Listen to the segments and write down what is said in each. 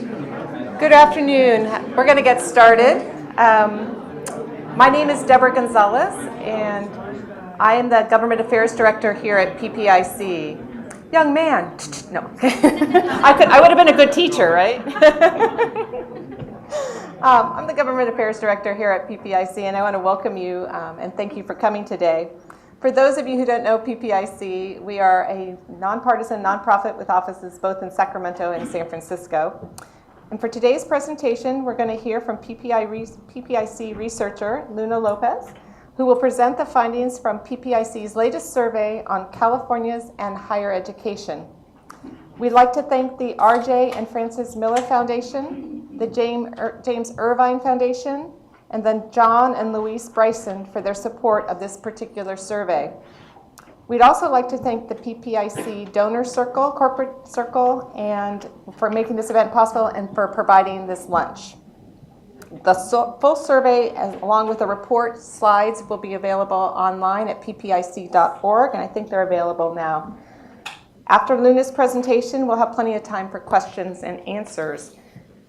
Good afternoon. We're going to get started. My name is Debra Gonzales, and I am the Government Affairs Director here at PPIC. Young man, no. I would have been a good teacher, right? I'm the Government Affairs Director here at PPIC, and I want to welcome you and thank you for coming today. For those of you who don't know PPIC, we are a nonpartisan nonprofit with offices both in Sacramento and San Francisco. And for today's presentation, we're going to hear from PPIC researcher Lunna Lopes, who will present the findings from PPIC's latest survey on Californians and higher education. We'd like to thank the R.J. and Frances Miller Foundation, the James Irvine Foundation, and then John and Louise Bryson for their support of this particular survey. We'd also like to thank the PPIC Donor Circle, Corporate Circle, and for making this event possible and for providing this lunch. The full survey, along with the report slides, will be available online at ppic.org, and I think they're available now. After Lunna's presentation, we'll have plenty of time for questions and answers.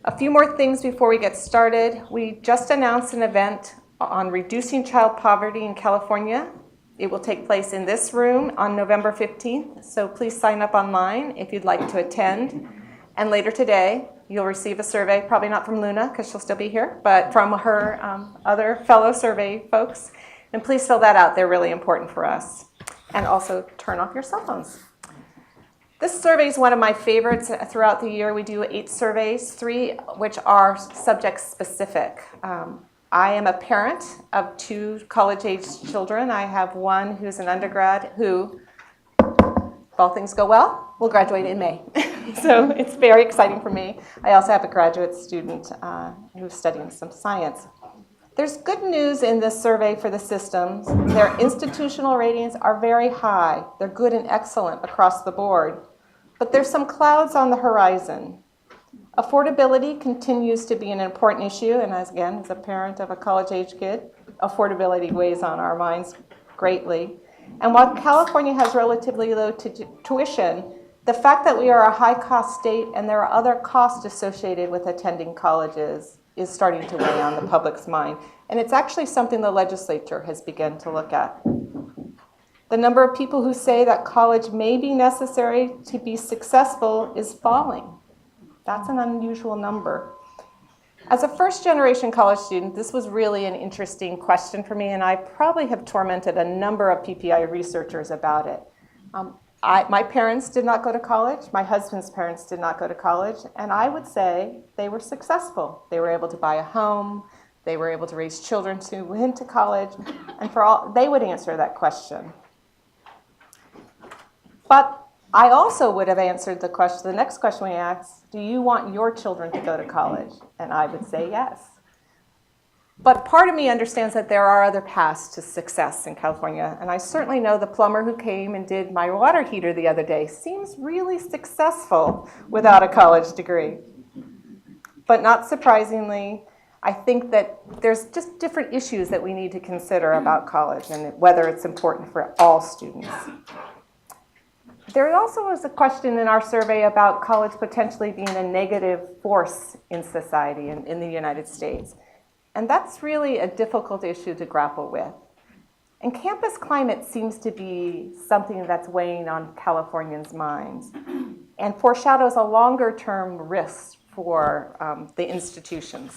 A few more things before we get started. We just announced an event on reducing child poverty in California. It will take place in this room on November 15th, so please sign up online if you'd like to attend. And later today, you'll receive a survey, probably not from Lunna because she'll still be here, but from her other fellow survey folks. And please fill that out, they're really important for us. And also turn off your cell phones. This survey is one of my favorites throughout the year. We do 8 surveys, 3 which are subject specific. I am a parent of 2 college-age children. I have one who's an undergrad who, if all things go well, will graduate in May. So it's very exciting for me. I also have a graduate student who's studying some science. There's good news in this survey for the systems. Their institutional ratings are very high. They're good and excellent across the board. But there's some clouds on the horizon. Affordability continues to be an important issue, and as a parent of a college-age kid, affordability weighs on our minds greatly. And while California has relatively low tuition, the fact that we are a high-cost state and there are other costs associated with attending colleges is starting to weigh on the public's mind. And it's actually something the legislature has begun to look at. The number of people who say that college may be necessary to be successful is falling. That's an unusual number. As a first-generation college student, this was really an interesting question for me, and I probably have tormented a number of PPI researchers about it. My parents did not go to college. My husband's parents did not go to college, and I would say they were successful. They were able to buy a home. They were able to raise children who went to college, and they would answer that question. But I also would have answered the next question we asked, do you want your children to go to college? And I would say yes. But part of me understands that there are other paths to success in California. And I certainly know the plumber who came and did my water heater the other day seems really successful without a college degree. But not surprisingly, I think that there's just different issues that we need to consider about college and whether it's important for all students. There also was a question in our survey about college potentially being a negative force in society in the United States. And that's really a difficult issue to grapple with. And campus climate seems to be something that's weighing on Californians' minds and foreshadows a longer-term risk for the institutions.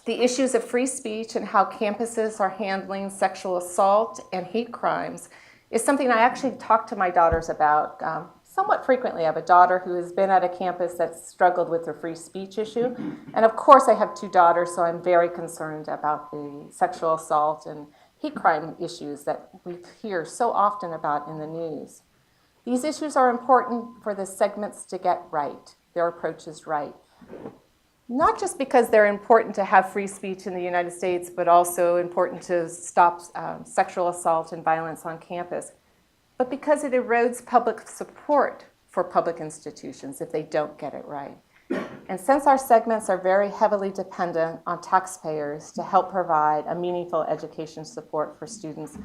The issues of free speech and how campuses are handling sexual assault and hate crimes is something I actually talk to my daughters about somewhat frequently. I have a daughter who has been at a campus that's struggled with the free speech issue. And of course, I have 2 daughters, so I'm very concerned about the sexual assault and hate crime issues that we hear so often about in the news. These issues are important for the segments to get right, their approaches right. Not just because they're important to have free speech in the United States, but also important to stop sexual assault and violence on campus, but because it erodes public support for public institutions if they don't get it right. And since our segments are very heavily dependent on taxpayers to help provide a meaningful education support for students,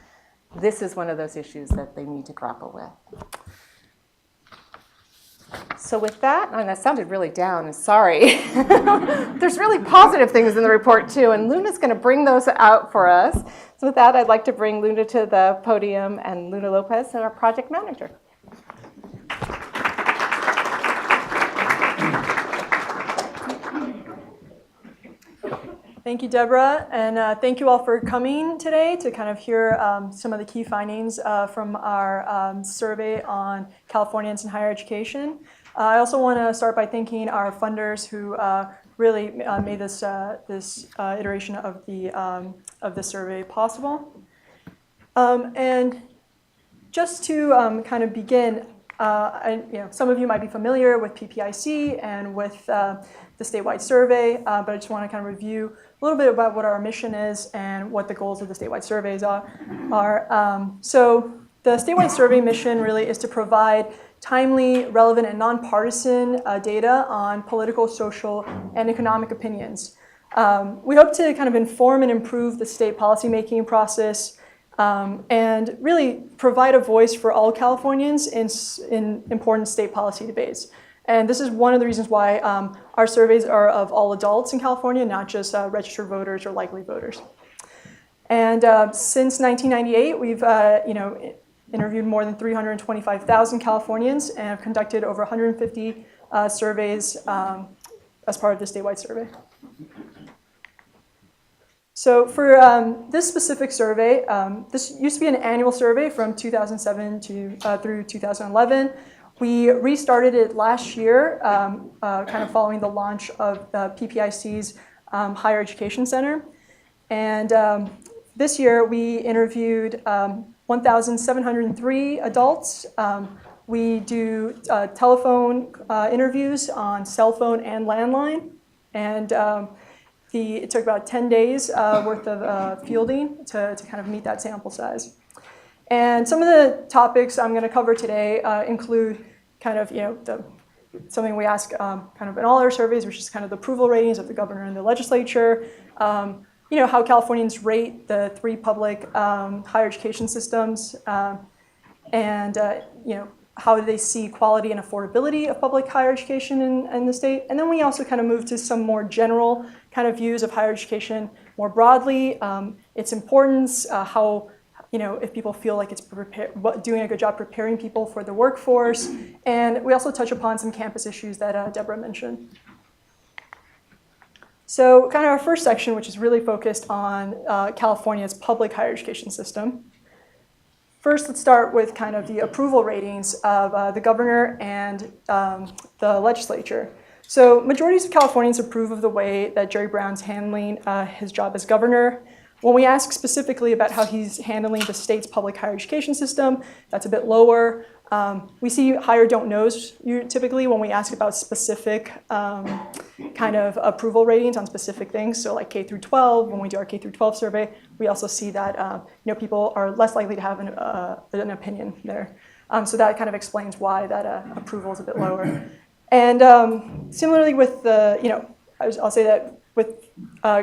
this is one of those issues that they need to grapple with. So with that, and that sounded really down, sorry. There's really positive things in the report too, and Luna's going to bring those out for us. So with that, I'd like to bring Luna to the podium and Lunna Lopes, our project manager. Thank you, Deborah, and thank you all for coming today to kind of hear some of the key findings from our survey on Californians in higher education. I also want to start by thanking our funders who really made this iteration of the survey possible. And just to kind of begin, some of you might be familiar with PPIC and with the statewide survey, but I just want to kind of review a little bit about what our mission is and what the goals of the statewide surveys are. So the statewide survey mission really is to provide timely, relevant, and nonpartisan data on political, social, and economic opinions. We hope to kind of inform and improve the state policymaking process and really provide a voice for all Californians in important state policy debates. And this is one of the reasons why our surveys are of all adults in California, not just registered voters or likely voters. And since 1998, we've interviewed more than 325,000 Californians and have conducted over 150 surveys as part of the statewide survey. So for this specific survey, this used to be an annual survey from 2007 through 2011. We restarted it last year, kind of following the launch of the PPIC's Higher Education Center. And this year, we interviewed 1,703 adults. We do telephone interviews on cell phone and landline. And it took about 10 days worth of fielding to kind of meet that sample size. And some of the topics I'm going to cover today include kind of, something we ask kind of in all our surveys, which is kind of the approval ratings of the governor and the legislature, how Californians rate the three public higher education systems, and how do they see quality and affordability of public higher education in the state. And then we also kind of move to some more general kind of views of higher education more broadly, its importance, how if people feel like it's doing a good job preparing people for the workforce. And we also touch upon some campus issues that Deborah mentioned. So kind of our first section, which is really focused on California's public higher education system. First, let's start with kind of the approval ratings of the governor and the legislature. So majorities of Californians approve of the way that Jerry Brown's handling his job as governor. When we ask specifically about how he's handling the state's public higher education system, that's a bit lower. We see higher don't knows typically when we ask about specific kind of approval ratings on specific things. So like K through 12, when we do our K through 12 survey, we also see that people are less likely to have an opinion there. So that kind of explains why that approval is a bit lower. And similarly with I'll say that with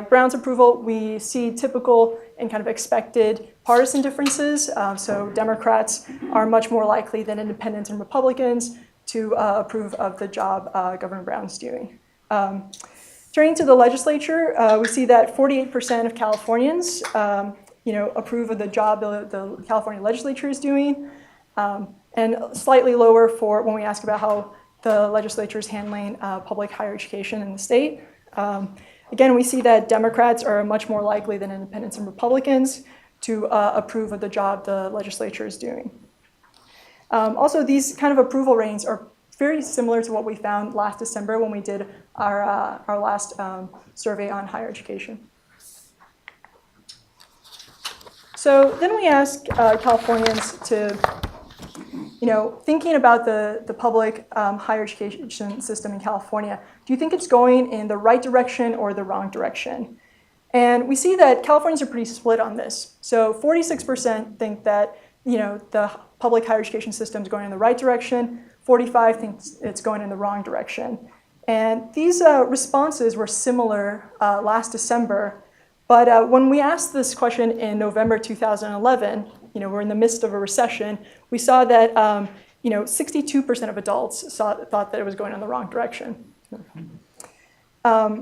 Brown's approval, we see typical and kind of expected partisan differences. So Democrats are much more likely than independents and Republicans to approve of the job Governor Brown's doing. Turning to the legislature, we see that 48% of Californians, approve of the job the California legislature is doing, and slightly lower for when we ask about how the legislature is handling public higher education in the state. Again, we see that Democrats are much more likely than independents and Republicans to approve of the job the legislature is doing. Also, these kind of approval ratings are very similar to what we found last December when we did our last survey on higher education. So then we asked Californians to, thinking about the public higher education system in California, do you think it's going in the right direction or the wrong direction? And we see that Californians are pretty split on this. So 46% think that the public higher education system is going in the right direction. 45% think it's going in the wrong direction. And these responses were similar last December. But when we asked this question in November 2011, we're in the midst of a recession, we saw that 62% of adults thought that it was going in the wrong direction.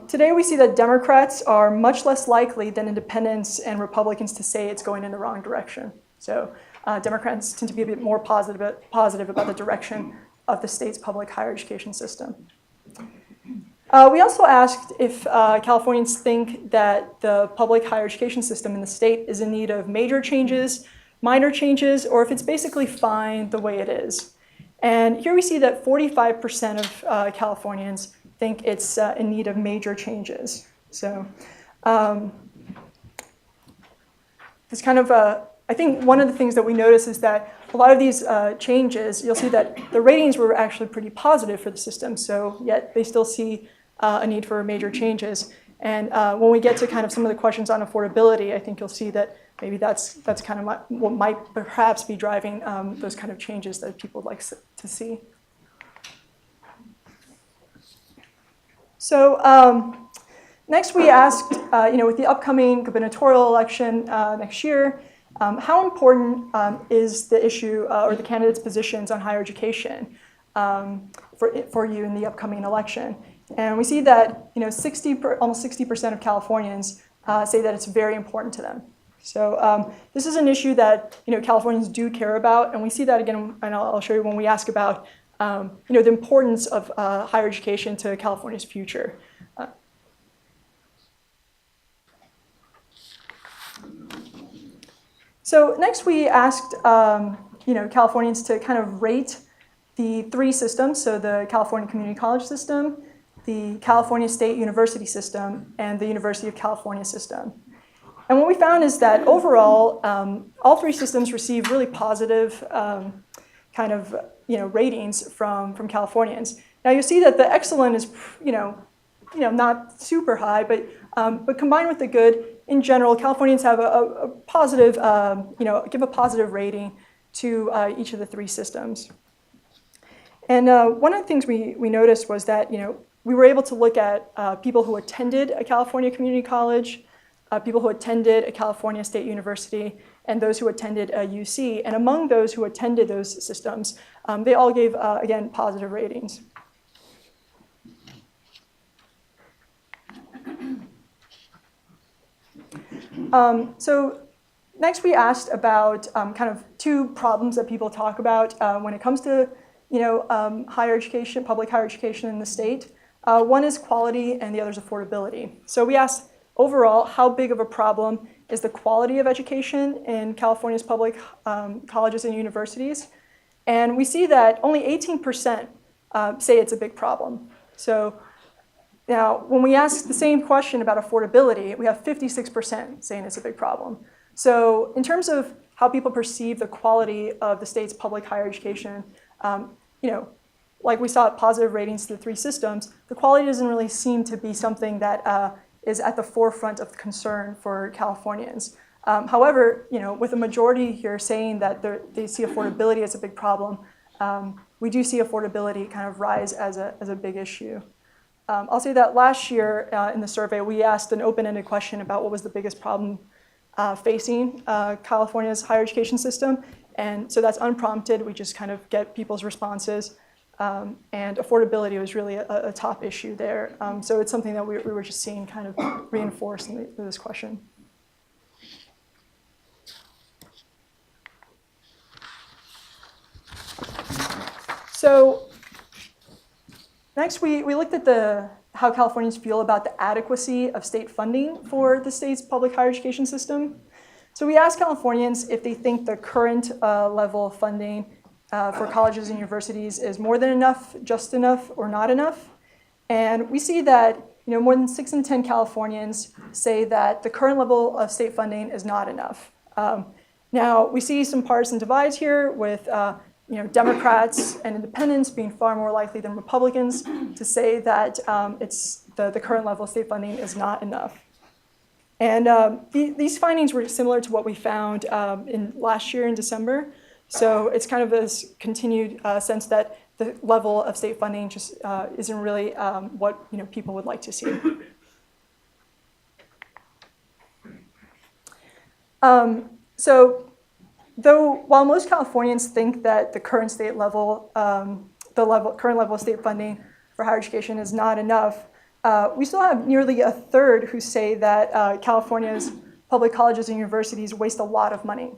Today we see that Democrats are much less likely than independents and Republicans to say it's going in the wrong direction. So Democrats tend to be a bit more positive about the direction of the state's public higher education system. We also asked if Californians think that the public higher education system in the state is in need of major changes, minor changes, or if it's basically fine the way it is. And here we see that 45% of Californians think it's in need of major changes. So this kind of, I think one of the things that we notice is that a lot of these changes, you'll see that the ratings were actually pretty positive for the system, so yet they still see a need for major changes. And when we get to kind of some of the questions on affordability, I think you'll see that maybe that's kind of what might perhaps be driving those kind of changes that people would like to see. So next we asked, with the upcoming gubernatorial election next year, how important is the issue or the candidates' positions on higher education for you in the upcoming election? And we see that almost 60% of Californians say that it's very important to them. So this is an issue that Californians do care about, and we see that again, and I'll show you when we ask about the importance of higher education to California's future. So next we asked Californians to kind of rate the three systems, so the California Community College system, the California State University system, and the University of California system. And what we found is that overall, all three systems receive really positive ratings from Californians. Now you see that the excellent is not super high, but combined with the good, in general, Californians have a positive, give a positive rating to each of the three systems. And one of the things we noticed was that we were able to look at people who attended a California community college, people who attended a California State University, and those who attended a UC. And among those who attended those systems, they all gave, again, positive ratings. So next we asked about kind of two problems that people talk about when it comes to higher education, public higher education in the state. One is quality and the other is affordability. So we asked overall, how big of a problem is the quality of education in California's public colleges and universities? And we see that only 18% say it's a big problem. So now, when we ask the same question about affordability, we have 56% saying it's a big problem. So in terms of how people perceive the quality of the state's public higher education, like we saw positive ratings to the three systems, the quality doesn't really seem to be something that is at the forefront of concern for Californians. However, with a majority here saying that they see affordability as a big problem, we do see affordability kind of rise as a big issue. I'll say that last year in the survey, we asked an open-ended question about what was the biggest problem facing California's higher education system. And so that's unprompted. We just kind of get people's responses. And affordability was really a top issue there. So it's something that we were just seeing kind of reinforced in this question. So next, we looked at how Californians feel about the adequacy of state funding for the state's public higher education system. So we asked Californians if they think the current level of funding for colleges and universities is more than enough, just enough, or not enough. And we see that more than 6 in 10 Californians say that the current level of state funding is not enough. Now, we see some partisan divides here with Democrats and independents being far more likely than Republicans to say that the current level of state funding is not enough. And these findings were similar to what we found in last year in December. So it's kind of this continued sense that the level of state funding just isn't really what people would like to see. So Though while most Californians think that the current state level, current level of state funding for higher education is not enough, we still have nearly a third who say that California's public colleges and universities waste a lot of money.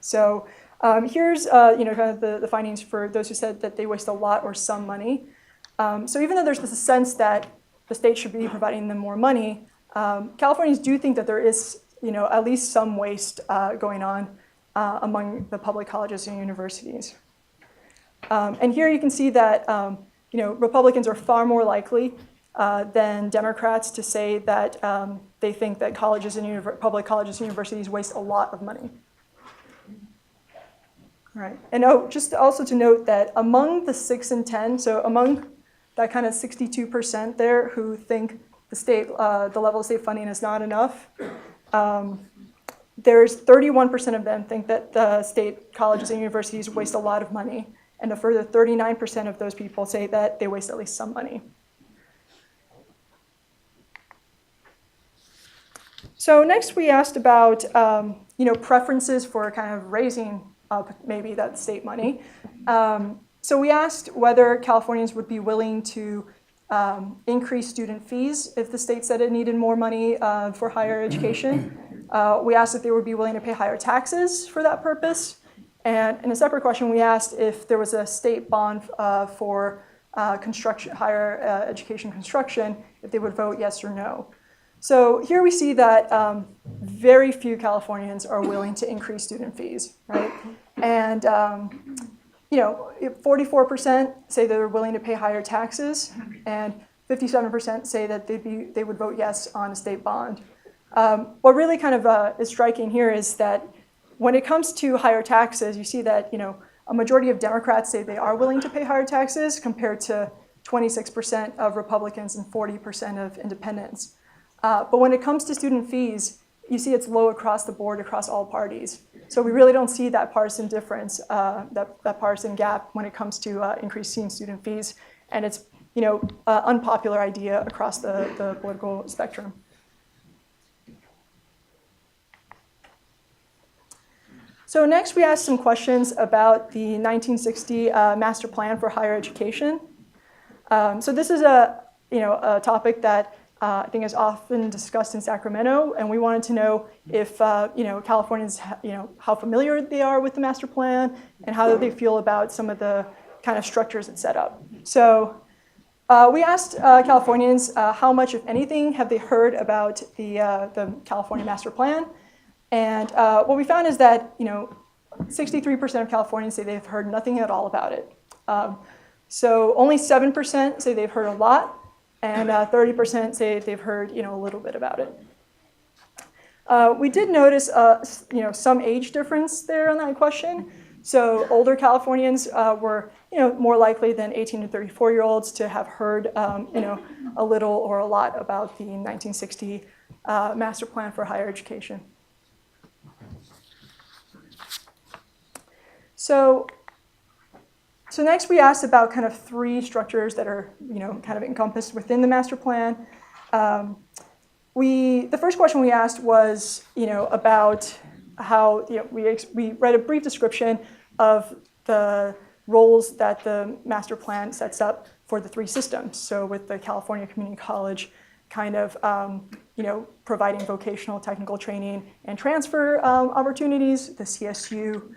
So here's kind of the findings for those who said that they waste a lot or some money. So even though there's this sense that the state should be providing them more money, Californians do think that there is at least some waste going on among the public colleges and universities. And here you can see that Republicans are far more likely than Democrats to say that they think that colleges and public colleges and universities waste a lot of money. All right. And just also to note that among the 6 and 10, so among that kind of 62% there who think the level of state funding is not enough, there's 31% of them think that the state colleges and universities waste a lot of money, and a further 39% of those people say that they waste at least some money. So next we asked about preferences for kind of raising up maybe that state money. So we asked whether Californians would be willing to increase student fees if the state said it needed more money for higher education. We asked if they would be willing to pay higher taxes for that purpose. And in a separate question, we asked if there was a state bond for higher education construction, if they would vote yes or no. So here we see that very few Californians are willing to increase student fees, right? And 44% say they're willing to pay higher taxes, and 57% say that they would vote yes on a state bond. What really kind of is striking here is that when it comes to higher taxes, you see that a majority of Democrats say they are willing to pay higher taxes compared to 26% of Republicans and 40% of independents. But when it comes to student fees, you see it's low across the board, across all parties. So we really don't see that partisan difference, that partisan gap when it comes to increasing student fees. And it's an unpopular idea across the political spectrum. So next we asked some questions about the 1960 Master Plan for Higher Education. So this is a topic that I think is often discussed in Sacramento, and we wanted to know if Californians, how familiar they are with the master plan and how they feel about some of the kind of structures it's set up. So we asked Californians how much, if anything, have they heard about the California master plan, and what we found is that 63% of Californians say they've heard nothing at all about it. So only 7% say they've heard a lot. And 30% say they've heard, a little bit about it. We did notice, some age difference there on that question. So older Californians were, more likely than 18 to 34-year-olds to have heard, a little or a lot about the 1960 Master Plan for Higher Education. So next we asked about kind of 3 structures that are, kind of encompassed within the master plan. The first question we asked was, about how, we read a brief description of the roles that the master plan sets up for the 3 systems. So with the California Community College kind of, providing vocational technical training and transfer opportunities, the CSU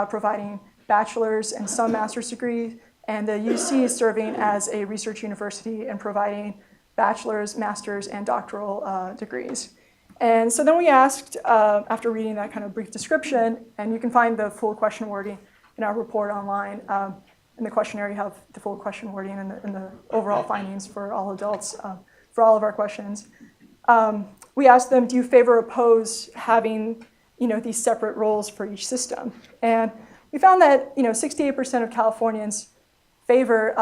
providing bachelor's and some master's degrees, and the UC is serving as a research university and providing bachelor's, master's, and doctoral degrees. And so then we asked, after reading that kind of brief description, and you can find the full question wording in our report online. In the questionnaire, you have the full question wording and the overall findings for all adults for all of our questions. We asked them, do you favor or oppose having these separate roles for each system? And we found that 68% of Californians favor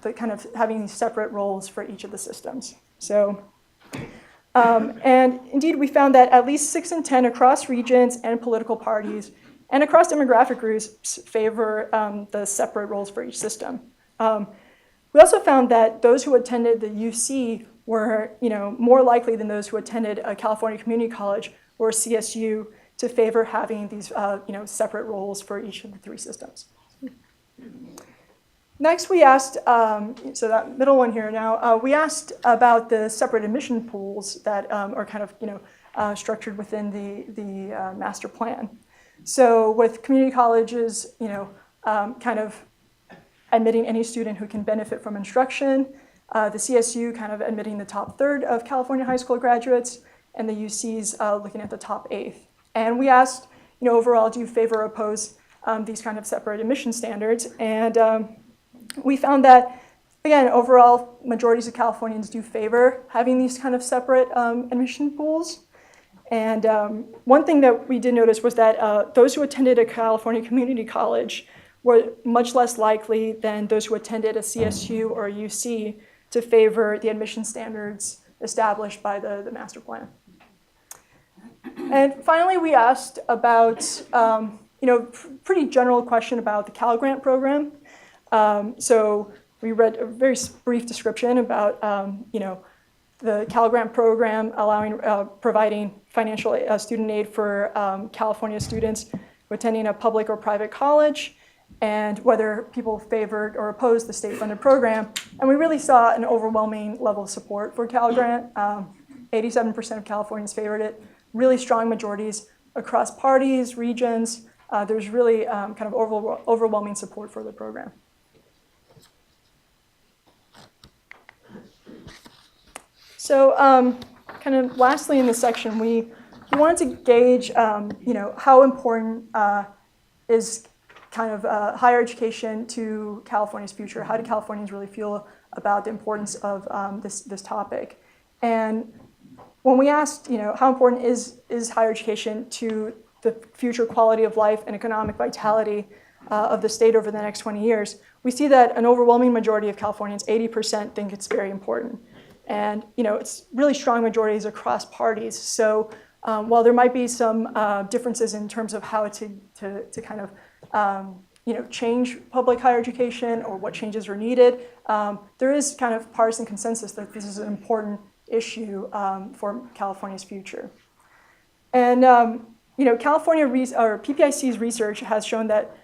the kind of having these separate roles for each of the systems. So, and indeed, we found that at least 6 in 10 across regions and political parties and across demographic groups favor the separate roles for each system. We also found that those who attended the UC were more likely than those who attended a California community college or CSU to favor having these separate roles for each of the three systems. Next, we asked, so that middle one here now, we asked about the separate admission pools that are kind of structured within the master plan. So with community colleges, kind of admitting any student who can benefit from instruction, the CSU kind of admitting the top third of California high school graduates, and the UCs looking at the top eighth. And we asked, overall, do you favor or oppose these kind of separate admission standards? And we found that, again, overall, majorities of Californians do favor having these kind of separate admission pools. And one thing that we did notice was that those who attended a California community college were much less likely than those who attended a CSU or a UC to favor the admission standards established by the master plan. And finally, we asked about, pretty general question about the Cal Grant program. So we read a very brief description about, the Cal Grant program providing financial student aid for California students attending a public or private college, and whether people favored or opposed the state-funded program. And we really saw an overwhelming level of support for Cal Grant. 87% of Californians favored it. Really strong majorities across parties, regions. There's really kind of overwhelming support for the program. So kind of lastly in this section, we wanted to gauge how important is kind of higher education to California's future. How do Californians really feel about the importance of this topic? And when we asked, how important is higher education to the future quality of life and economic vitality of the state over the next 20 years, we see that an overwhelming majority of Californians, 80%, think it's very important. And it's really strong majorities across parties. So while there might be some differences in terms of how to kind of change public higher education or what changes are needed, there is kind of partisan consensus that this is an important issue for California's future. And California or PPIC's research has shown that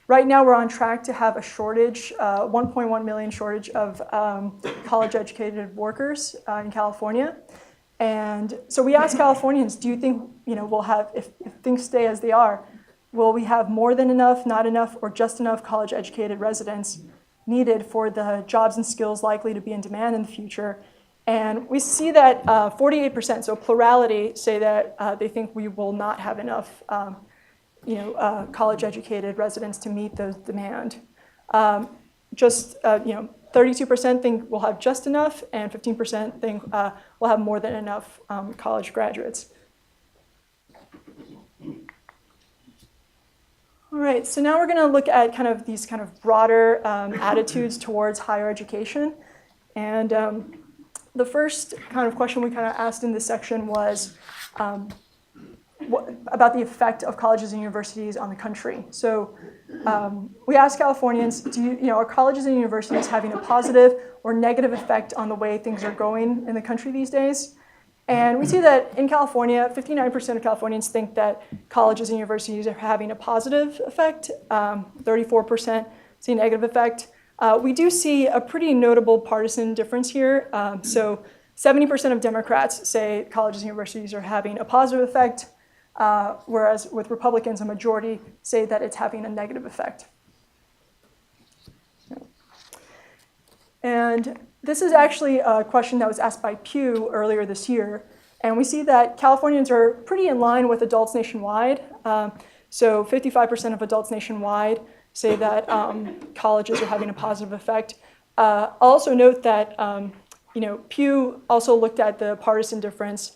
right now we're on track to have a shortage, 1.1 million shortage of college-educated workers in California. And so we asked Californians, do you think we'll have, if things stay as they are, will we have more than enough, not enough, or just enough college-educated residents needed for the jobs and skills likely to be in demand in the future? And we see that 48%, so plurality, say that they think we will not have enough college-educated residents to meet the demand. 32% think we'll have just enough, and 15% think we'll have more than enough college graduates. All right, so now we're going to look at kind of these kind of broader attitudes towards higher education. And the first kind of question we kind of asked in this section was about the effect of colleges and universities on the country. So we asked Californians, are colleges and universities having a positive or negative effect on the way things are going in the country these days? And we see that in California, 59% of Californians think that colleges and universities are having a positive effect. 34% see a negative effect. We do see a pretty notable partisan difference here. So 70% of Democrats say colleges and universities are having a positive effect, whereas with Republicans, a majority say that it's having a negative effect. And this is actually a question that was asked by Pew earlier this year. And we see that Californians are pretty in line with adults nationwide. So 55% of adults nationwide say that colleges are having a positive effect. I'll also note that Pew also looked at the partisan difference.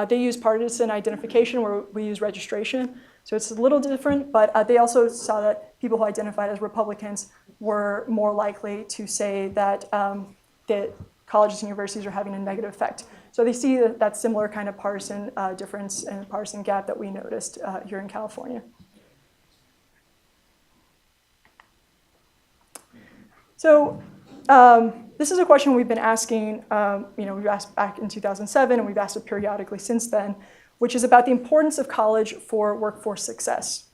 They use partisan identification where we use registration. So it's a little different, but they also saw that people who identified as Republicans were more likely to say that that colleges and universities are having a negative effect. So they see that similar kind of partisan difference and partisan gap that we noticed here in California. So this is a question we've been asking, we've asked back in 2007, and we've asked it periodically since then. which is about the importance of college for workforce success.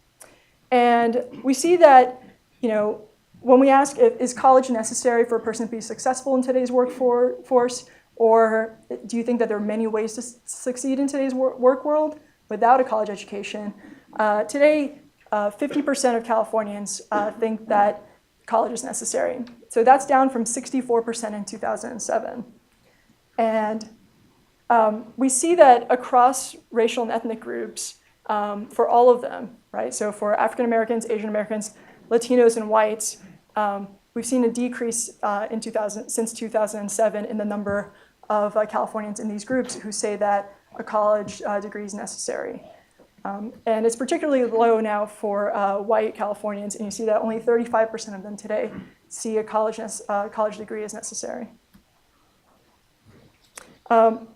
And we see that, when we ask, is college necessary for a person to be successful in today's workforce, or do you think that there are many ways to succeed in today's work world without a college education? Today, 50% of Californians think that college is necessary. So that's down from 64% in 2007. And we see that across racial and ethnic groups, for all of them, right? So for African Americans, Asian Americans, Latinos, and whites, we've seen a decrease since 2007 in the number of Californians in these groups who say that a college degree is necessary. And it's particularly low now for white Californians, and you see that only 35% of them today see a college degree as necessary.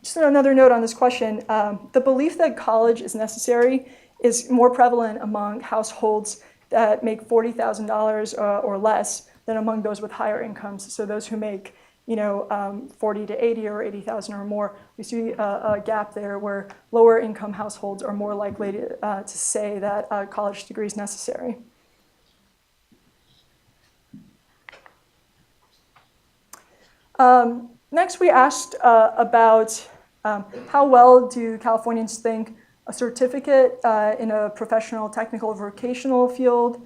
Just another note on this question, the belief that college is necessary is more prevalent among households that make $40,000 or less than among those with higher incomes. So those who make 40 to 80 or 80,000 or more, we see a gap there where lower income households are more likely to say that a college degree is necessary. Next, we asked about how well do Californians think a certificate in a professional, technical, or vocational field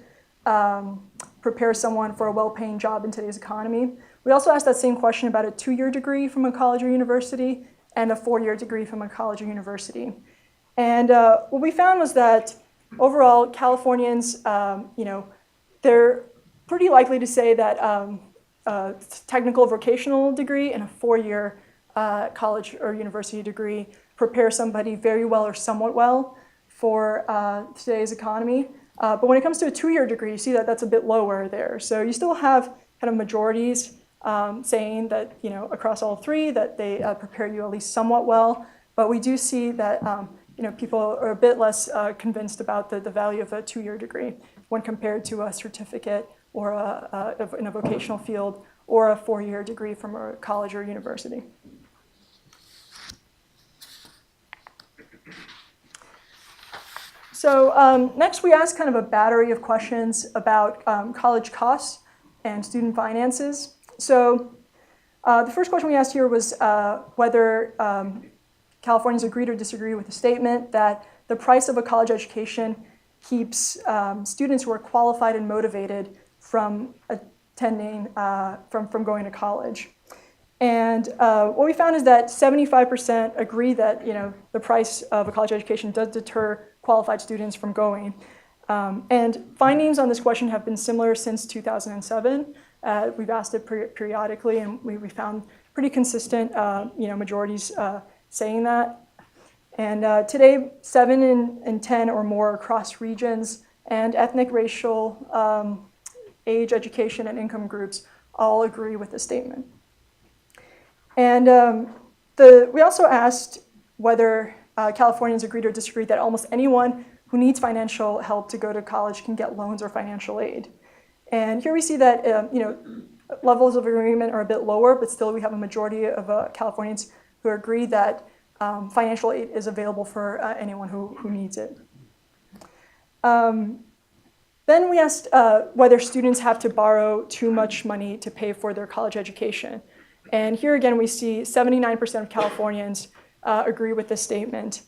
prepares someone for a well-paying job in today's economy. We also asked that same question about a 2-year degree from a college or university and a 4-year degree from a college or university. And what we found was that overall, Californians, they're pretty likely to say that a technical vocational degree and a 4-year college or university degree prepare somebody very well or somewhat well for today's economy. But when it comes to a 2-year degree, you see that that's a bit lower there. So you still have kind of majorities saying that, across all three, that they prepare you at least somewhat well. But we do see that, people are a bit less convinced about the value of a 2-year degree when compared to a certificate or in a vocational field or a 4-year degree from a college or university. So next we asked kind of a battery of questions about college costs and student finances. So the first question we asked here was whether Californians agreed or disagreed with the statement that the price of a college education keeps students who are qualified and motivated from attending, from going to college. And what we found is that 75% agree that the price of a college education does deter qualified students from going. And findings on this question have been similar since 2007. We've asked it periodically, and we found pretty consistent majorities saying that. And today, 7 in 10 or more across regions and ethnic, racial, age, education, and income groups all agree with the statement. And we also asked whether Californians agreed or disagreed that almost anyone who needs financial help to go to college can get loans or financial aid. And here we see that levels of agreement are a bit lower, but still we have a majority of Californians who agree that financial aid is available for anyone who needs it. Then we asked whether students have to borrow too much money to pay for their college education. And here again, we see 79% of Californians agree with this statement.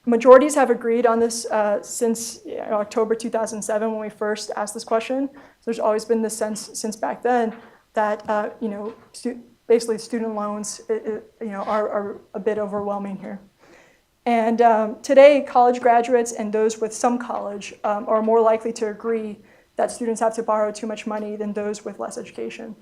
Majorities have agreed on this since October 2007 when we first asked this question. So there's always been this sense since back then that basically student loans are a bit overwhelming here. And today, college graduates and those with some college are more likely to agree that students have to borrow too much money than those with less education.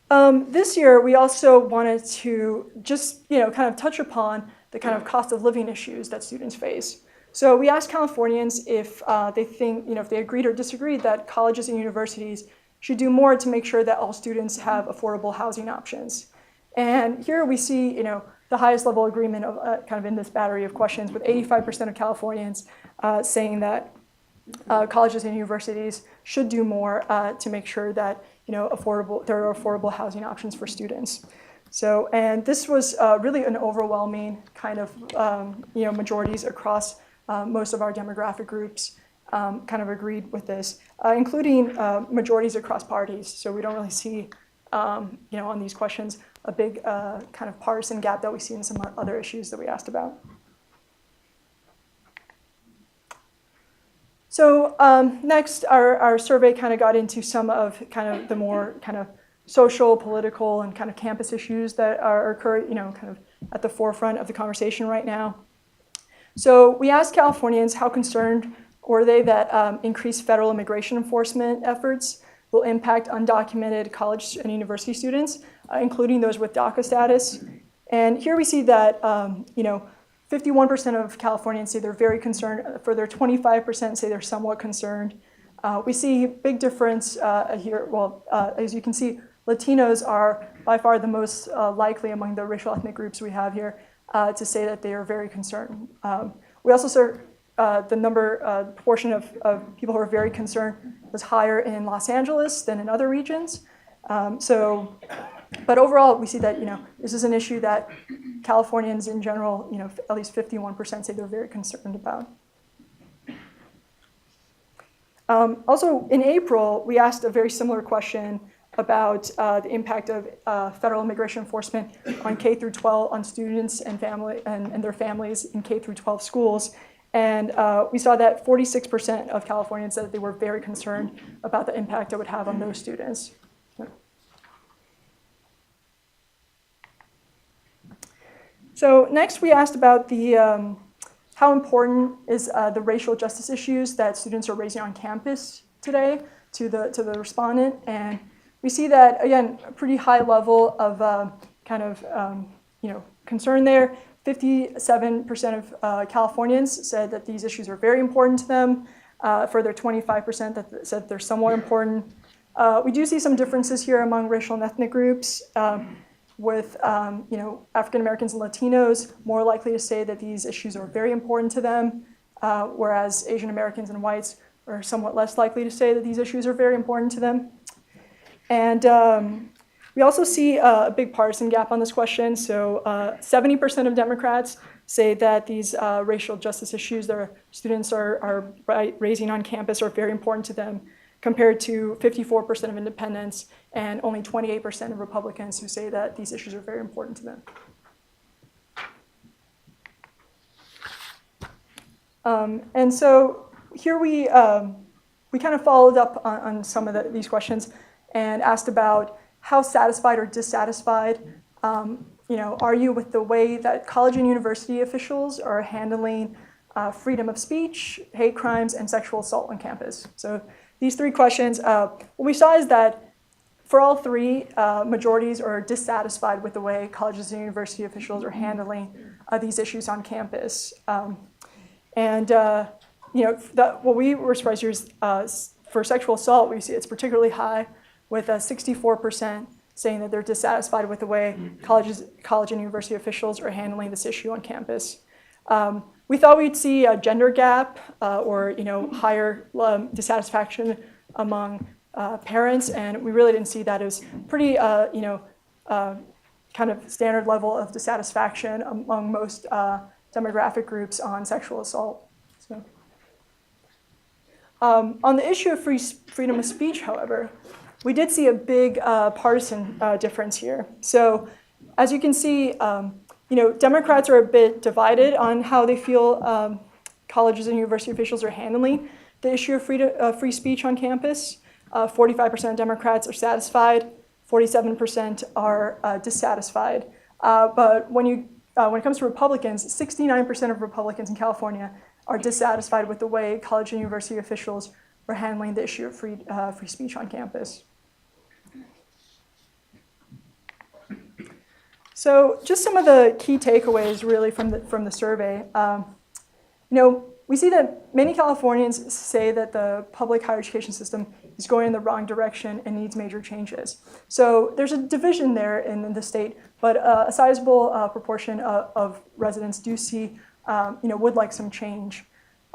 This year, we also wanted to just kind of touch upon the kind of cost of living issues that students face. So we asked Californians if they think, if they agreed or disagreed that colleges and universities should do more to make sure that all students have affordable housing options. And here we see, the highest level agreement of kind of in this battery of questions, with 85% of Californians saying that colleges and universities should do more to make sure that there are affordable housing options for students. So, and this was really an overwhelming kind of, majorities across most of our demographic groups kind of agreed with this, including majorities across parties. So we don't really see, on these questions, a big kind of partisan gap that we see in some other issues that we asked about. So next, our survey kind of got into some of kind of the more kind of social, political, and kind of campus issues that are occurring, kind of at the forefront of the conversation right now. So we asked Californians how concerned were they that increased federal immigration enforcement efforts will impact undocumented college and university students, including those with DACA status. And here we see that, 51% of Californians say they're very concerned. Further, 25% say they're somewhat concerned. We see big difference here. Well, as you can see, Latinos are by far the most likely among the racial ethnic groups we have here to say that they are very concerned. We also saw the proportion of people who are very concerned was higher in Los Angeles than in other regions. But overall, we see that this is an issue that Californians in general, at least 51% say they're very concerned about. Also, in April, we asked a very similar question about the impact of federal immigration enforcement on K through 12, on students and family and their families in K through 12 schools. And we saw that 46% of Californians said that they were very concerned about the impact it would have on those students. So next, we asked about the how important is the racial justice issues that students are raising on campus today to the respondent. And we see that, again, a pretty high level of concern there. 57% of Californians said that these issues are very important to them. Further, 25% that said they're somewhat important. We do see some differences here among racial and ethnic groups, with African Americans and Latinos more likely to say that these issues are very important to them, whereas Asian Americans and whites are somewhat less likely to say that these issues are very important to them. And we also see a big partisan gap on this question. So 70% of Democrats say that these racial justice issues their students are raising on campus are very important to them, compared to 54% of independents and only 28% of Republicans who say that these issues are very important to them. And so here we kind of followed up on some of these questions and asked about how satisfied or dissatisfied are you with the way that college and university officials are handling freedom of speech, hate crimes, and sexual assault on campus. So these three questions, what we saw is that for all three, majorities are dissatisfied with the way colleges and university officials are handling these issues on campus. What we were surprised here is for sexual assault, we see it's particularly high, with 64% saying that they're dissatisfied with the way college and university officials are handling this issue on campus. We thought we'd see a gender gap or higher dissatisfaction among parents, and we really didn't see that. It was pretty kind of standard level of dissatisfaction among most demographic groups on sexual assault. So, on the issue of freedom of speech, however, we did see a big partisan difference here. So, as you can see, Democrats are a bit divided on how they feel colleges and university officials are handling the issue of free speech on campus. 45% of Democrats are satisfied, 47% are dissatisfied. But when it comes to Republicans, 69% of Republicans in California are dissatisfied with the way college and university officials are handling the issue of free speech on campus. So just some of the key takeaways really from the survey. We see that many Californians say that the public higher education system is going in the wrong direction and needs major changes. So there's a division there in the state, but a sizable proportion of residents do see, would like some change.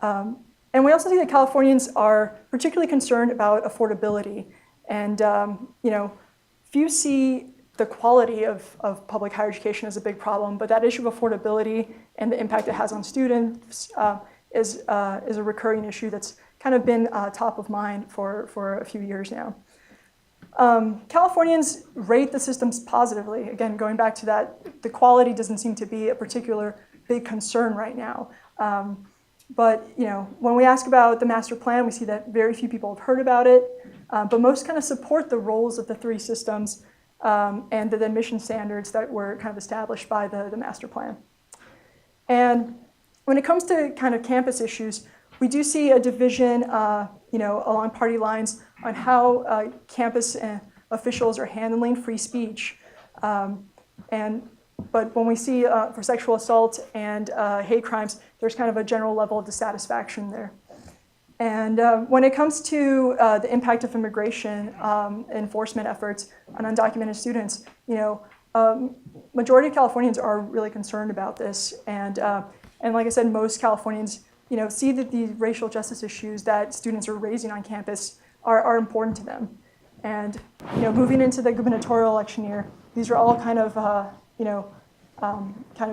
And we also see that Californians are particularly concerned about affordability. And, few see the quality of public higher education is a big problem, but that issue of affordability and the impact it has on students is a recurring issue that's kind of been top of mind for a few years now. Californians rate the systems positively. Again, going back to that, the quality doesn't seem to be a particular big concern right now. But when we ask about the master plan, we see that very few people have heard about it, but most kind of support the roles of the three systems and the admission standards that were kind of established by the master plan. And when it comes to kind of campus issues, we do see a division, along party lines on how campus officials are handling free speech. But when we see for sexual assault and hate crimes, there's kind of a general level of dissatisfaction there. And when it comes to the impact of immigration enforcement efforts on undocumented students, majority of Californians are really concerned about this. And like I said, most Californians, see that the racial justice issues that students are raising on campus are important to them. And moving into the gubernatorial election year, these are all kind of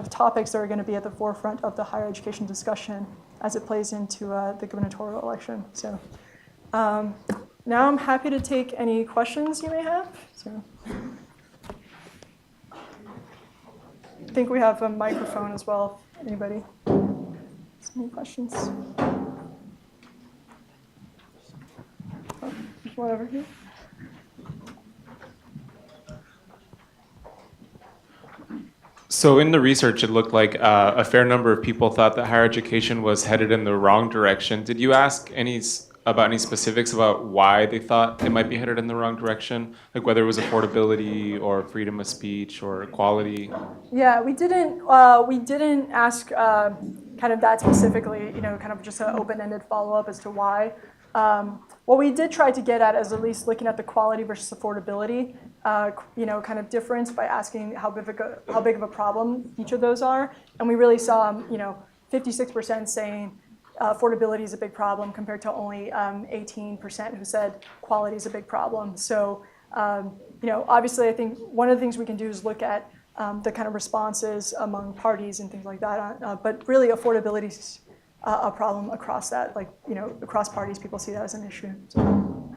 topics that are going to be at the forefront of the higher education discussion as it plays into the gubernatorial election. So now I'm happy to take any questions you may have. So I think we have a microphone as well. Anybody? Any questions? There's one over here. So in the research, it looked like a fair number of people thought that higher education was headed in the wrong direction. Did you ask any specifics about why they thought it might be headed in the wrong direction? Like whether it was affordability or freedom of speech or equality? Yeah, we didn't ask kind of that specifically, kind of just an open-ended follow-up as to why. What we did try to get at is at least looking at the quality versus affordability, kind of difference by asking how big of a problem each of those are. And we really saw, 56% saying affordability is a big problem compared to only 18% who said quality is a big problem. So, obviously I think one of the things we can do is look at the kind of responses among parties and things like that. But really affordability is a problem across that, across parties, people see that as an issue. So.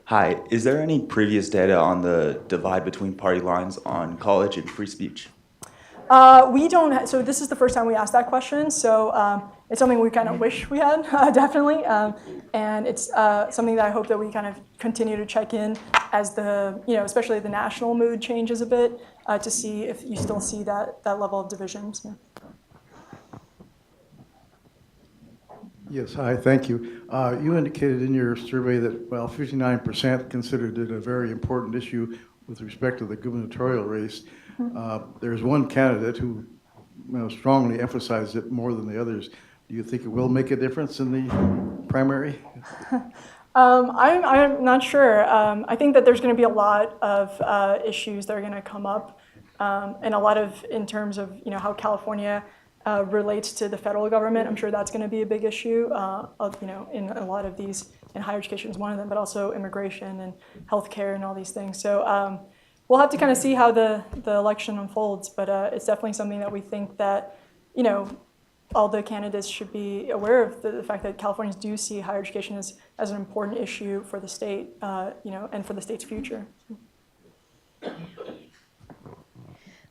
Hi, is there any previous data on the divide between party lines on college and free speech? We don't, so this is the first time we asked that question, so it's something we kind of wish we had, definitely, and it's something that I hope that we kind of continue to check in as the, especially the national mood changes a bit, to see if you still see that level of divisions. Yeah. Yes, hi, thank you. You indicated in your survey that, 59% considered it a very important issue with respect to the gubernatorial race. There's one candidate who strongly emphasized it more than the others. Do you think it will make a difference in the primary? I'm not sure. I think that there's going to be a lot of issues that are going to come up, and a lot of in terms of how California relates to the federal government. I'm sure that's going to be a big issue. In a lot of these, and higher education is one of them, but also immigration and healthcare and all these things. So we'll have to kind of see how the election unfolds. But it's definitely something that we think that all the candidates should be aware of the fact that Californians do see higher education as an important issue for the state, and for the state's future.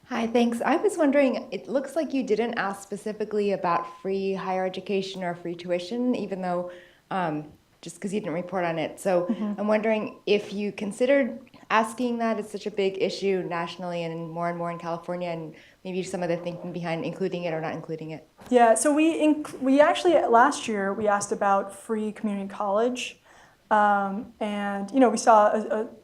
Hi, thanks. I was wondering, it looks like you didn't ask specifically about free higher education or free tuition, even though, just because you didn't report on it. So I'm wondering if you considered asking that. It's such a big issue nationally and more in California, and maybe some of the thinking behind including it or not including it. Yeah, so we actually, last year, we asked about free community college. And we saw,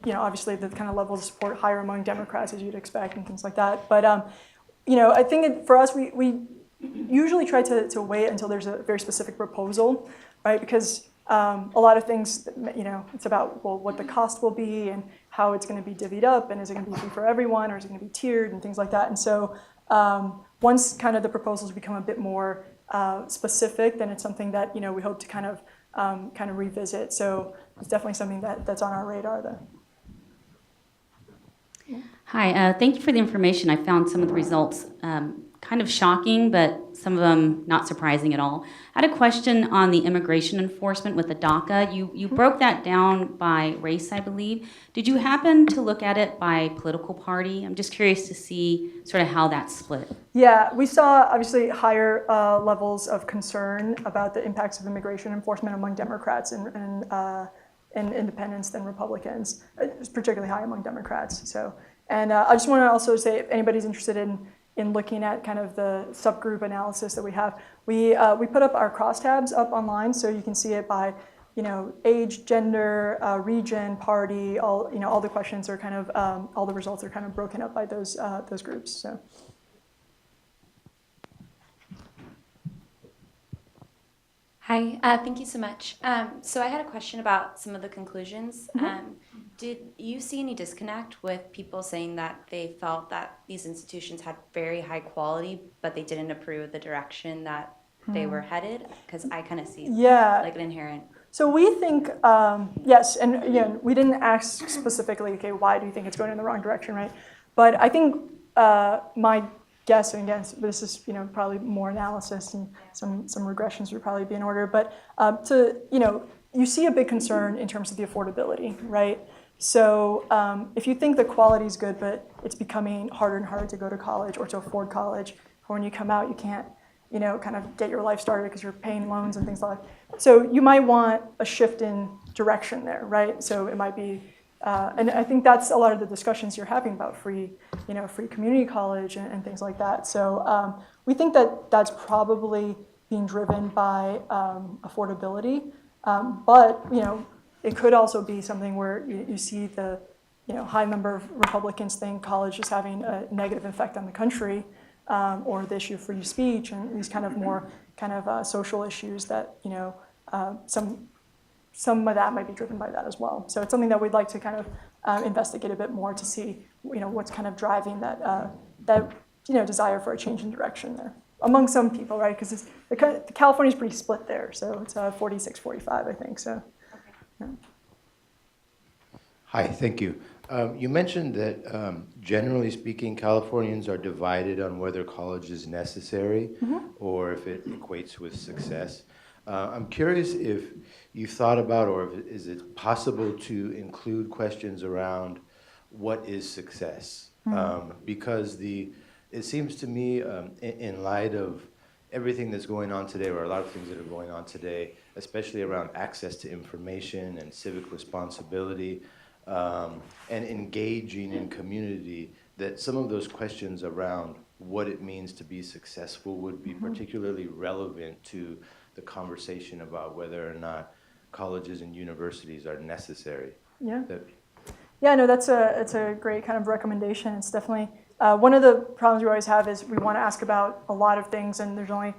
obviously the kind of levels of support higher among Democrats as you'd expect and things like that. But, I think for us, we usually try to wait until there's a very specific proposal, right? Because a lot of things, it's about, well, what the cost will be and how it's going to be divvied up, and is it going to be free for everyone, or is it going to be tiered and things like that. And so once kind of the proposals become a bit more specific, then it's something that, we hope to kind of revisit. So it's definitely something that's on our radar, though. Hi, thank you for the information. I found some of the results kind of shocking, but some of them not surprising at all. I had a question on the immigration enforcement with the DACA. You broke that down by race, I believe. Did you happen to look at it by political party? I'm just curious to see sort of how that's split. Yeah, we saw obviously higher levels of concern about the impacts of immigration enforcement among Democrats and independents than Republicans. It's particularly high among Democrats. So, and I just want to also say, if anybody's interested in looking at kind of the subgroup analysis that we have, we put up our crosstabs up online, so you can see it by, age, gender, region, party. All the questions are kind of all the results are kind of broken up by those groups. So. Hi, thank you so much. So I had a question about some of the conclusions. Did you see any disconnect with people saying that they felt that these institutions had very high quality, but they didn't approve of the direction that they were headed? Because I kind of see like an inherent. So we think, yes, and again, we didn't ask specifically, okay, why do you think it's going in the wrong direction, right? But I think my guess, and again, this is probably more analysis and some regressions would probably be in order, but you see a big concern in terms of the affordability, right? So if you think the quality is good, but it's becoming harder and harder to go to college or to afford college, or when you come out, you can't, kind of get your life started because you're paying loans and things like that. So you might want a shift in direction there, right? So it might be, and I think that's a lot of the discussions you're having about free community college and things like that. So we think that that's probably being driven by affordability, but it could also be something where you see the high number of Republicans think college is having a negative effect on the country, or the issue of free speech and these kind of more social issues that some of that might be driven by that as well. So it's something that we'd like to kind of investigate a bit more to see what's kind of driving that desire for a change in direction there among some people, right? Because California's pretty split there, so it's 46-45, I think. So. Yeah. Hi, thank you. You mentioned that generally speaking, Californians are divided on whether college is necessary or if it equates with success. I'm curious if you thought about, or if is it possible to include questions around what is success? Because it seems to me, in light of everything that's going on today, or a lot of things that are going on today, especially around access to information and civic responsibility, and engaging in community, that some of those questions around what it means to be successful would be particularly relevant to the conversation about whether or not colleges and universities are necessary. Yeah. No, it's a great kind of recommendation. It's definitely one of the problems we always have is we want to ask about a lot of things, and there's only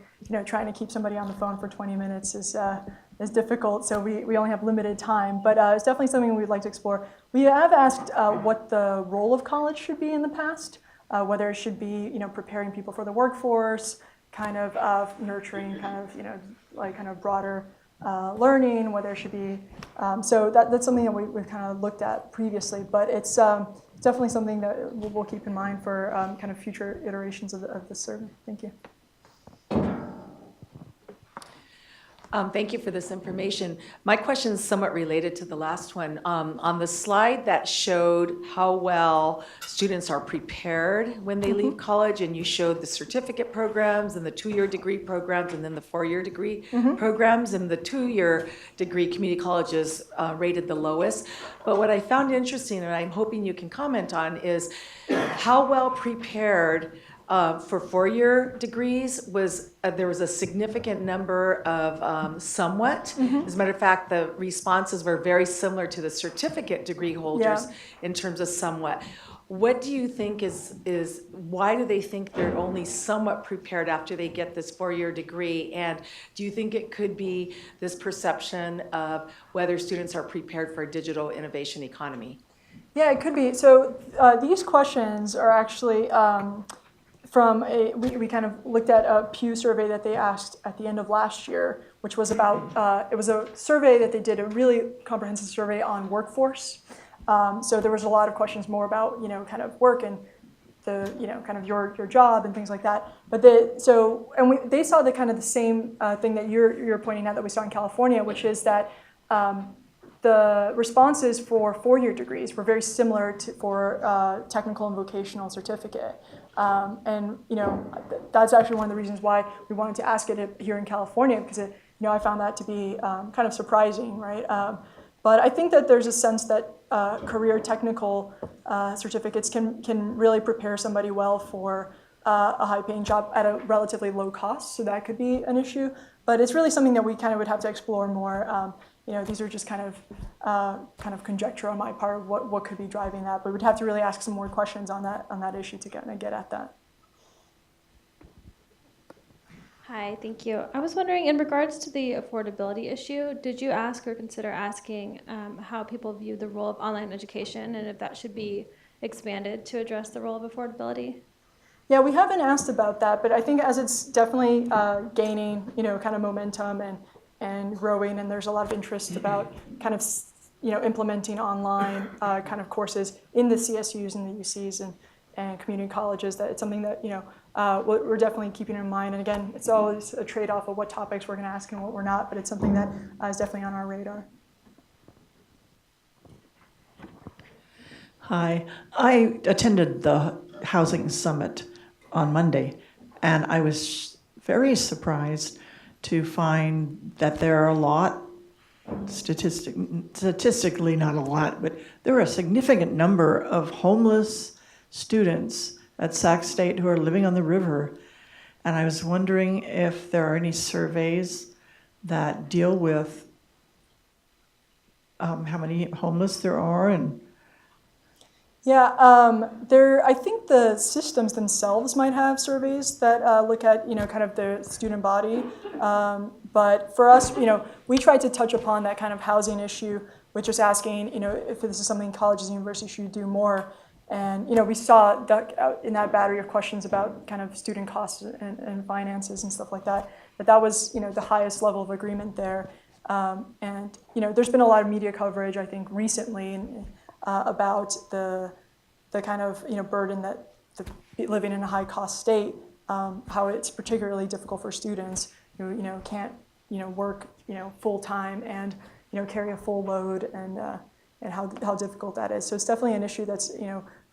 trying to keep somebody on the phone for 20 minutes is difficult. So we only have limited time, but it's definitely something we'd like to explore. We have asked what the role of college should be in the past, whether it should be preparing people for the workforce, kind of nurturing kind of broader learning, whether it should be, so that's something that we've kind of looked at previously, but it's definitely something that we'll keep in mind for kind of future iterations of this survey. Thank you. Thank you for this information. My question is somewhat related to the last one. On the slide that showed how well students are prepared when they leave college, and you showed the certificate programs and the 2-year degree programs and then the 4-year degree programs, and the 2-year degree community colleges rated the lowest. But what I found interesting, and I'm hoping you can comment on, is how well prepared for 4-year degrees was there was a significant number of somewhat. As a matter of fact, the responses were very similar to the certificate degree holders in terms of somewhat. What do you think is why do they think they're only somewhat prepared after they get this 4-year degree? And do you think it could be this perception of whether students are prepared for a digital innovation economy? Yeah, it could be. So these questions are actually we kind of looked at a Pew survey that they asked at the end of last year, which was about, it was a survey that they did, a really comprehensive survey on workforce. So there was a lot of questions more about, kind of work and the, kind of your job and things like that. But they saw the kind of the same thing that you're pointing out that we saw in California, which is that the responses for four-year degrees were very similar for technical and vocational certificate. And that's actually one of the reasons why we wanted to ask it here in California, because I found that to be kind of surprising, right? But I think that there's a sense that career technical certificates can really prepare somebody well for a high-paying job at a relatively low cost, so that could be an issue. But it's really something that we kind of would have to explore more. These are just kind of conjecture on my part of what could be driving that, but we'd have to really ask some more questions on that issue to kind of get at that. Hi, thank you. I was wondering, in regards to the affordability issue, did you ask or consider asking how people view the role of online education and if that should be expanded to address the role of affordability? Yeah, we haven't asked about that, but I think as it's definitely gaining, kind of momentum and growing, and there's a lot of interest about kind of, implementing online kind of courses in the CSUs and the UCs and community colleges, that it's something that, we're definitely keeping in mind. And again, it's always a trade-off of what topics we're going to ask and what we're not, but it's something that is definitely on our radar. Hi, I attended the Housing Summit on Monday, and I was very surprised to find that there are a lot, statistically not a lot, but there are a significant number of homeless students at Sac State who are living on the river. And I was wondering if there are any surveys that deal with how many homeless there are. And yeah, I think the systems themselves might have surveys that look at, kind of the student body. But for us, we tried to touch upon that kind of housing issue, with just asking, if this is something colleges and universities should do more. And, we saw that in that battery of questions about kind of student costs and finances and stuff like that. But that was, the highest level of agreement there. And, there's been a lot of media coverage, I think, recently about the kind of, burden that living in a high-cost state, how it's particularly difficult for students who, can't, work, full-time and, carry a full load, and how difficult that is. So it's definitely an issue that's,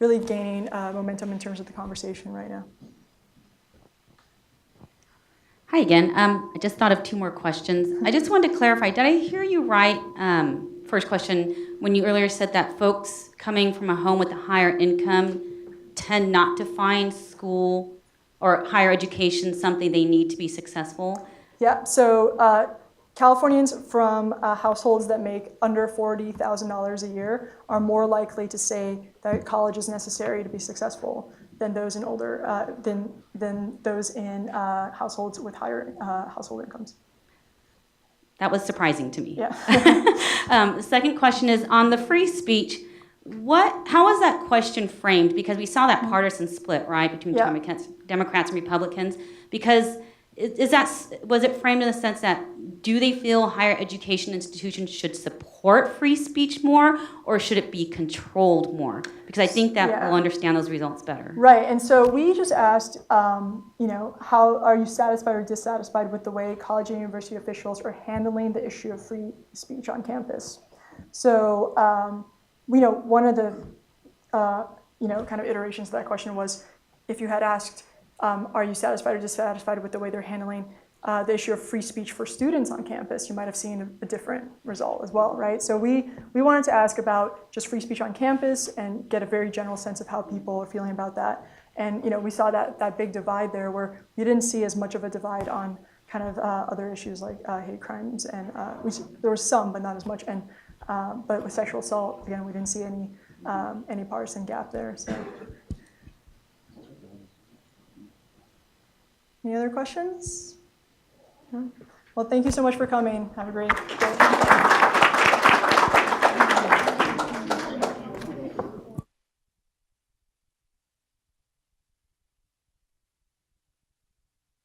really gaining momentum in terms of the conversation right now. Hi again. I just thought of two more questions. I just wanted to clarify, did I hear you right? First question, when you earlier said that folks coming from a home with a higher income tend not to find school or higher education something they need to be successful? Yeah, so Californians from households that make under $40,000 a year are more likely to say that college is necessary to be successful than those in older than those in households with higher household incomes. That was surprising to me. Yeah. The second question is on the free speech. How was that question framed? Because we saw that partisan split, right, between Democrats and Republicans. Because was it framed in the sense that do they feel higher education institutions should support free speech more, or should it be controlled more? Because I think that we'll understand those results better. Right, and so we just asked, how are you satisfied or dissatisfied with the way college and university officials are handling the issue of free speech on campus? So, one of the, kind of iterations of that question was, if you had asked, are you satisfied or dissatisfied with the way they're handling the issue of free speech for students on campus, you might have seen a different result as well, right? So we wanted to ask about just free speech on campus and get a very general sense of how people are feeling about that. And we saw that big divide there where we didn't see as much of a divide on kind of other issues like hate crimes, and there was some, but not as much. And but with sexual assault, again, we didn't see any partisan gap there. So. Any other questions? No? Well, thank you so much for coming. Have a great day.